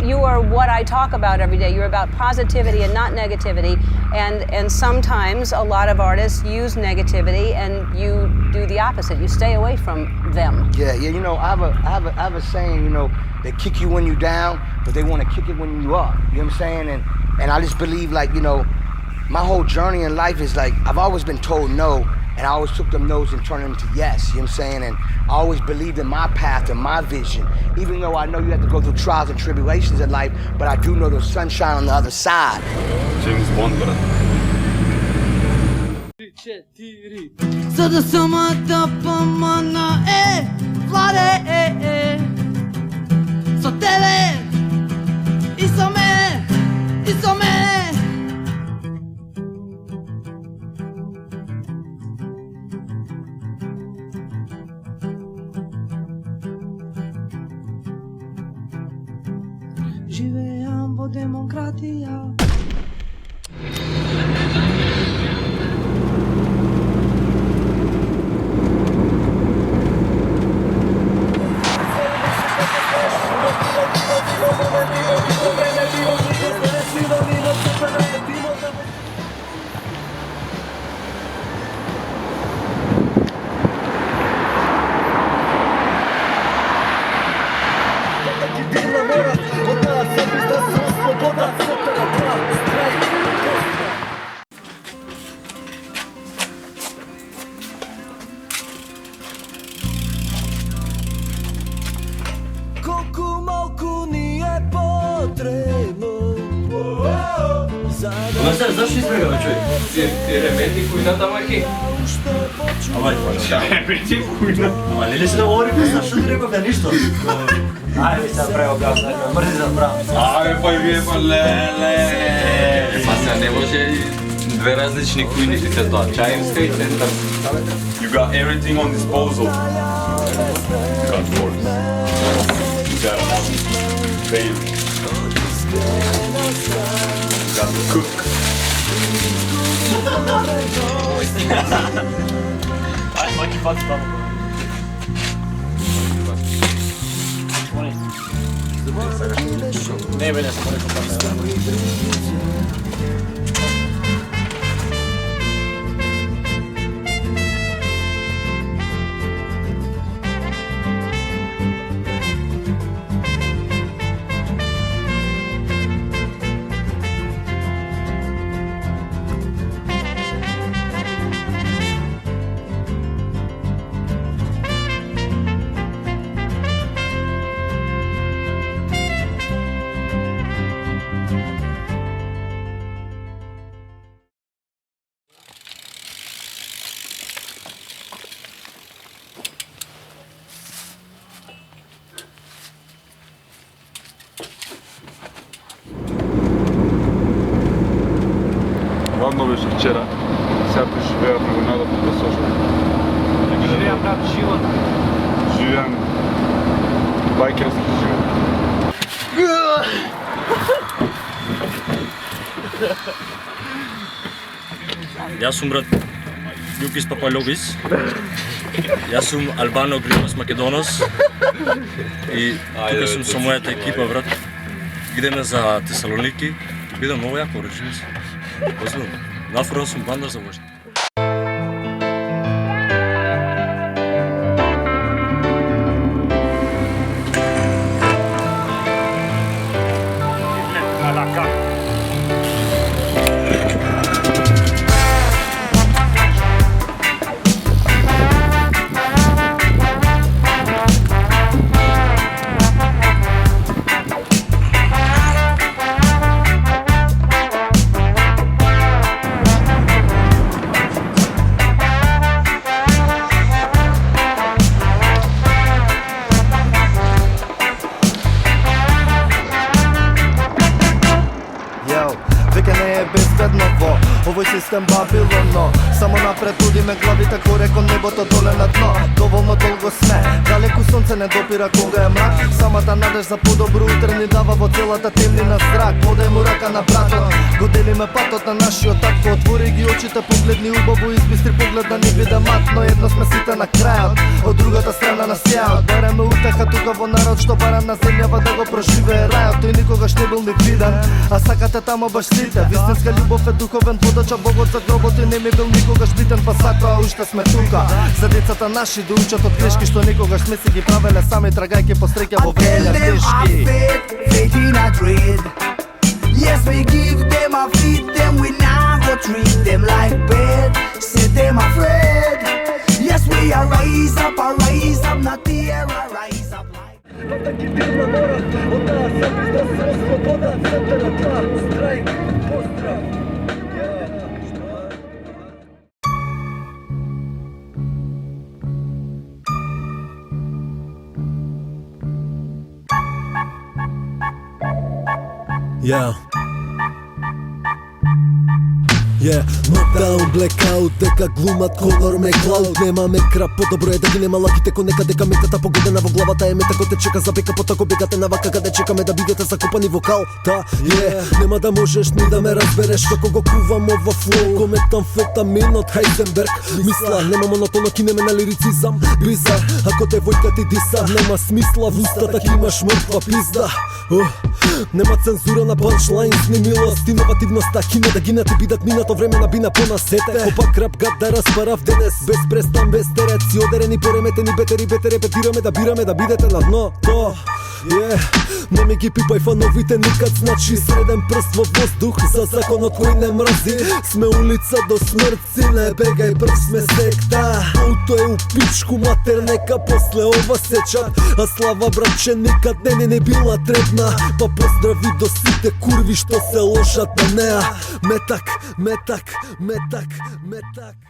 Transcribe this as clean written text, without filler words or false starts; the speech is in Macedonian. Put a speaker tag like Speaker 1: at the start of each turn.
Speaker 1: you are what I talk about every day. You're about positivity and not negativity. And sometimes a lot of artists use negativity, and you do the opposite. You stay away from them.
Speaker 2: Yeah. You know, I have a saying. You know, they kick you when you're down, but they want to kick it when you up. You know what I'm saying? And I just believe, like, you know, my whole journey in life is like, I've always been told no, and I always took them no's and turned them to yes, you know what I'm saying? And I always believed in my path and my vision, even though I know you have to go through trials and tribulations in life, but I do know there's sunshine on the other side.
Speaker 3: James Bond, brate.
Speaker 4: За да самата помана Vlade со тебе и со мене, и со мене. Живеам во демократија.
Speaker 5: Колку малку ни е потребно.
Speaker 6: Zašto izbjegava čovjek? Ti remeti kujnata maki?
Speaker 7: Ама ремети кујна. Ама не се да говори, зашто ти реков да ништо? Ајде сега прави објаснување, мрзи да правам.
Speaker 3: Па и вие па леле.
Speaker 6: Па сега не може две различни кујни, ти се тоа чаевска и центарска.
Speaker 3: You got everything on disposal. You got force. You got bail. You got the cook.
Speaker 7: Ајде, маки фати таму. Не бе, не сам рекол таму.
Speaker 3: Ладно беше вчера, сега преживеа времената по Сошо.
Speaker 7: Живеам брат живот.
Speaker 3: Живеам байкерски живот.
Speaker 7: Јас сум брат Јукис Папалогис. Јас сум Албано Гримас Македонос. И тука сум со мојата екипа брат. Идеме за Тесалоники. Биде многу јако, речи се. Озбилно. Нафурен сум банда за вожда.
Speaker 5: Овој систем Бабилоно. Само напред удиме главите горе кон небото доле на дно. Доволно долго сме, далеку сонце не допира кога е мрак. Самата надеж за подобро утре ни дава во целата темнина зрак. Подај му рака на братот, го делиме патот на нашиот татко. Отвори ги очите, погледни убаво, избистри поглед да ни биде мат. Но едно сме сите на крајот, од другата страна на сјаот. Береме утеха тука во народ што бара на земјава да го проживее рајот. тој никогаш не бил ни виден. А сакате тамо баш сите. Вистинска љубов е духовен водач, а Богот за гробот и не ми бил никогаш битен, па сакаа уште сме тука. За децата наши да учат од грешки што никогаш сме си ги правеле сами, трагајќи по среќа во времења тешки.
Speaker 4: Faith in a trade. Yes, we give them a feed them, we now go treat them like bed. Set them afraid. Yes, we are rise up, not the air, rise up like.
Speaker 8: Yeah. Yeah, knockdown, blackout, дека глумат Конор Меклауд. Немаме крап, подобро е да ги нема лаките ко нека дека метата погодена во главата е мета кој те чека за бека, потоко бегате на вака каде чекаме да бидете закопани во кал. Та, нема да можеш ни да ме разбереш како го кувам ова флоу, ко метамфетамин од Хайзенберг. Мисла, нема монотоно, кинеме на лирицизам, бизар. Ако те војка ти диса, нема смисла, в устата ти имаш мртва пизда. Нема цензура на панчлайнс, ни милост, иновативноста, кине да гине ти бидат минато време на бина понасете. Опа крап гад да распарав денес, без престан, без терет, си одерени, пореметени, бетери, бете репетираме да бираме да бидете на дно. То, не ми ги пипај фановите никад, значи среден прст во воздух за законот кој не мрази. Сме улица до смрт, си не бегај, прв сме секта. Ауто е у пичку матер, нека после ова сечат, а слава братче никад не била требна. Па поздрави до сите курви што се лошат на неа. Метак, метак, метак, метак.